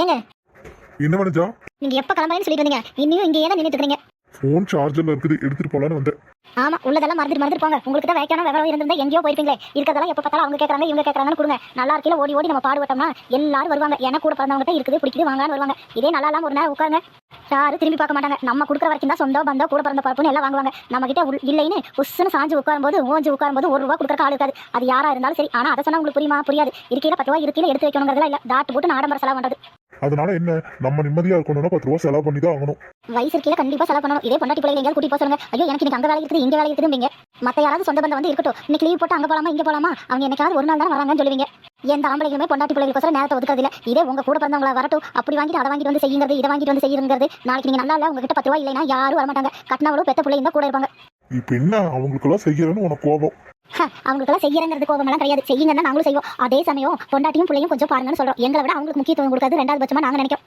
ஏங்க என்ன பண்ணுச்சா? நீங்க எப்ப கிளம்புறேன்னு சொல்லிட்டு வந்தீங்க, இன்னும் இங்கேயே தான் நின்னுட்டு இருக்கீங்க. போன் சார்ஜர்ல இருக்குது, எடுத்துட்டு போலான்னு வந்தேன். ஆமா, உள்ளதெல்லாம் மறந்துட்டு போங்க. உங்களுக்கு தான் வேக்கான விவரம் இருந்திருந்தா எங்கேயோ போயிருப்பீங்களே. இருக்கறதெல்லாம் எப்ப பார்த்தாலும் அவங்க கேக்குறாங்க இவங்க கேக்குறாங்கன்னு கொடுங்க. நல்லா இருக்கீல ஓடி ஓடி நம்ம பாடுபட்டோம்னா எல்லாரும் வருவாங்க. எனக்கு கூட பிறந்தவங்க இருக்குது பிடிக்குது வாங்கன்னு வருவாங்க. இதே நல்லா இல்லாம ஒரு நேரம் உட்காருங்க, யாரும் திரும்பி பார்க்க மாட்டாங்க. நம்ம கொடுக்குற வரைக்கும் தான் சொந்தம் பந்தம் கூட பிறந்த பரப்புன்னு எல்லாம் வாங்குவாங்க. நம்ம கிட்ட இல்லைன்னு உஸ்ஸுன்னு சாஞ்சு உட்காரும்போது ஓஞ்சு உட்காரும்போது ₹1 கொடுக்குற ஆள் இருக்காது. அது யாரா இருந்தாலும் சரி. ஆனா அதை சொன்னா உங்களுக்கு புரியுமா? புரியாது. இருக்கையில ₹10 இருக்கையில எடுத்து வைக்கணுங்கிறதுலாம் இல்ல. டாட்டு போட்டு ஆடம்பர செலவு பண்றது. அதனால என்ன, நம்ம நிம்மதியா இருக்கணும்னா ₹10 செலவு பண்ணி தான் ஆகணும். வயசு இருக்கையில கண்டிப்பா செலவு பண்ணணும். இதே பொண்டாட்டி பிள்ளைங்க எங்கேயாவது கூட்டி போக சொல்லுங்க. ஐயோ எனக்கு இன்னைக்கு அங்க வேலை இருக்குது இங்க வேலை இருக்குதுங்க. மத்த யாராவது சொந்த பந்தம் வந்து இருக்கட்டும், இன்னைக்கு லீவ் போட்டு அங்க போலாமா இங்க போலாமா, அவங்க என்னைக்காவது ஒரு நாள் தான் வராங்கன்னு சொல்லுவீங்க. எந்த ஆம்பளைங்களுமே பொண்டாட்டி பிள்ளைகளுக்கு நேரத்தை ஒதுக்கிறது இல்ல. இதே உங்க கூட பிறந்தவங்கள வரட்டும், அப்படி வாங்கிட்டு அதை வாங்கிட்டு வந்து செய்யுங்கிறது இதை வாங்கிட்டு வந்து செய்யுங்கிறது. நாளைக்கு நீங்க நல்லா இல்ல உங்ககிட்ட ₹10 இல்லைன்னா யாரும் வரமாட்டாங்க. கட்டினவளும் பெத்த பிள்ளைங்க தான் கூட இருப்பாங்க. இப்ப என்ன அவங்களுக்கெல்லாம் செய்யறேன்னு உனக்கு கோபம்? அவங்களுக்கெல்லாம் செய்யறங்கிறது கோபமெல்லாம் கிடையாது. செய்யுங்கன்னா நாங்களும் செய்வோம். அதே சமயம் பொண்டாட்டியும் பிள்ளையும் கொஞ்சம் பாருங்கன்னு சொல்றோம். எங்களை விட அவங்களுக்கு முக்கியத்துவம் கொடுக்காது ரெண்டாவது பட்சமா நாங்க நினைக்கிறோம்.